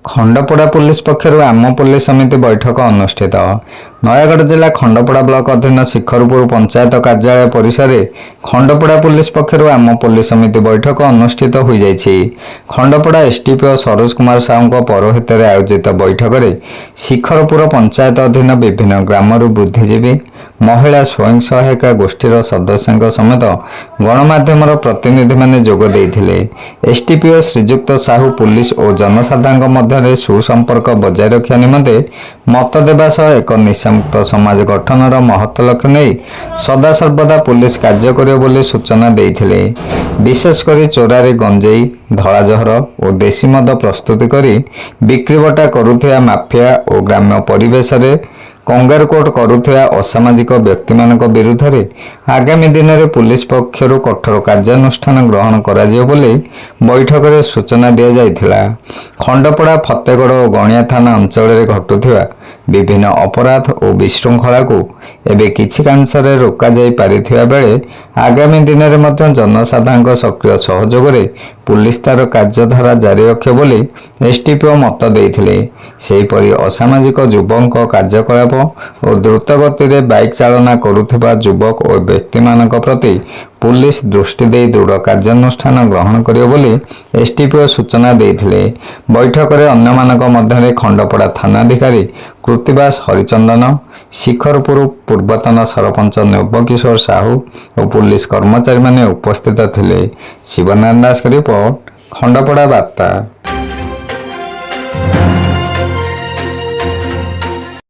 Khandapada police ପକ୍ଷରୁ ଆମ police ସମିତି ବୈଠକ ଅନୁଷ୍ଠିତ। ନୟାଗଡ଼ ଜିଲ୍ଲା ଖଣ୍ଡପଡ଼ା ବ୍ଲକ ଅଧୀନ ଶିଖରପୁର ପଞ୍ଚାୟତ କାର୍ଯ୍ୟାଳୟ ପରିସରରେ ଖଣ୍ଡପଡ଼ା ପୁଲିସ ପକ୍ଷରୁ ଆମ ପୁଲିସ ସମିତି ବୈଠକ ଅନୁଷ୍ଠିତ ହୋଇଯାଇଛି। ଖଣ୍ଡପଡ଼ା ଏସଡିପିଓ ସରୋଜ କୁମାର ସାହୁଙ୍କ ପୌରୋହିତ୍ୟରେ ଆୟୋଜିତ ବୈଠକରେ ଶିଖରପୁର ପଞ୍ଚାୟତ ଅଧୀନ ବିଭିନ୍ନ ଗ୍ରାମରୁ ବୁଦ୍ଧିଜୀବୀ, ମହିଳା ସ୍ୱୟଂ ସହାୟିକା ଗୋଷ୍ଠୀର ସଦସ୍ୟଙ୍କ ସମେତ ଗଣମାଧ୍ୟମର ପ୍ରତିନିଧିମାନେ ଯୋଗ ଦେଇଥିଲେ। ଏସଡିପିଓ ଶ୍ରୀଯୁକ୍ତ ସାହୁ ପୁଲିସ ଓ ଜନସାଧାରଣଙ୍କ ମଧ୍ୟରେ ସୁସମ୍ପର୍କ ବଜାୟ ରଖିବା ନିମନ୍ତେ ମତ ଦେବା ସହ ଏକ ନିଶାମୁକ୍ତ ସମାଜ ଗଠନର ମହତ ଲକ୍ଷ୍ୟ ନେଇ ସଦାସର୍ବଦା ପୁଲିସ କାର୍ଯ୍ୟ କରିବ ବୋଲି ସୂଚନା ଦେଇଥିଲେ। ବିଶେଷ କରି ଚୋରାରେ ଗଞ୍ଜେଇ, ଧଳାଜହର ଓ ଦେଶୀ ମଦ ପ୍ରସ୍ତୁତି କରି ବିକ୍ରିବଟା କରୁଥିବା ମାଫିଆ ଓ ଗ୍ରାମ୍ୟ ପରିବେଶରେ କଙ୍ଗାରୁକୋଟ କରୁଥିବା ଅସାମାଜିକ ବ୍ୟକ୍ତିମାନଙ୍କ ବିରୁଦ୍ଧରେ ଆଗାମୀ ଦିନରେ ପୁଲିସ ପକ୍ଷରୁ କଠୋର କାର୍ଯ୍ୟାନୁଷ୍ଠାନ ଗ୍ରହଣ କରାଯିବ ବୋଲି ବୈଠକରେ ସୂଚନା ଦିଆଯାଇଥିଲା। ଖଣ୍ଡପଡ଼ା, ଫତେଗଡ଼ ଓ ଗଣିଆ ଥାନା ଅଞ୍ଚଳରେ ଘଟୁଥିବା ବିଭିନ୍ନ ଅପରାଧ ଓ ବିଶୃଙ୍ଖଳାକୁ ଏବେ କିଛିକାଂଶରେ ରୋକାଯାଇ ପାରିଥିବା ବେଳେ ଆଗାମୀ ଦିନରେ ମଧ୍ୟ ଜନସାଧାରଣଙ୍କ ସକ୍ରିୟ ସହଯୋଗରେ ପୁଲିସ ତାର କାର୍ଯ୍ୟଧାରା ଜାରି ରଖିବ ବୋଲି ଏସଡିପିଓ ମତ ଦେଇଥିଲେ। ସେହିପରି ଅସାମାଜିକ ଯୁବକଙ୍କ କାର୍ଯ୍ୟକଳାପ ଓ ଦ୍ରୁତଗତିରେ ବାଇକ୍ ଚାଳନା କରୁଥିବା ଯୁବକ ଓ ବ୍ୟକ୍ତିମାନଙ୍କ ପ୍ରତି ପୁଲିସ ଦୃଷ୍ଟି ଦେଇ ଦୃଢ଼ କାର୍ଯ୍ୟାନୁଷ୍ଠାନ ଗ୍ରହଣ କରିବ ବୋଲି ଏସଡିପିଓ ସୂଚନା ଦେଇଥିଲେ। ବୈଠକରେ ଅନ୍ୟମାନଙ୍କ ମଧ୍ୟରେ ଖଣ୍ଡପଡ଼ା ଥାନାଧିକାରୀ କୃତିବାସ ହରିଚନ୍ଦନ, ଶିଖରପୁର ପୂର୍ବତନ ସରପଞ୍ଚ ନବକିଶୋର ସାହୁ ଓ ପୁଲିସ କର୍ମଚାରୀମାନେ ଉପସ୍ଥିତ ଥିଲେ। ଶିବନାରାୟଣ ଦାସଙ୍କ ରିପୋର୍ଟ, ଖଣ୍ଡପଡ଼ା ବାର୍ତ୍ତା।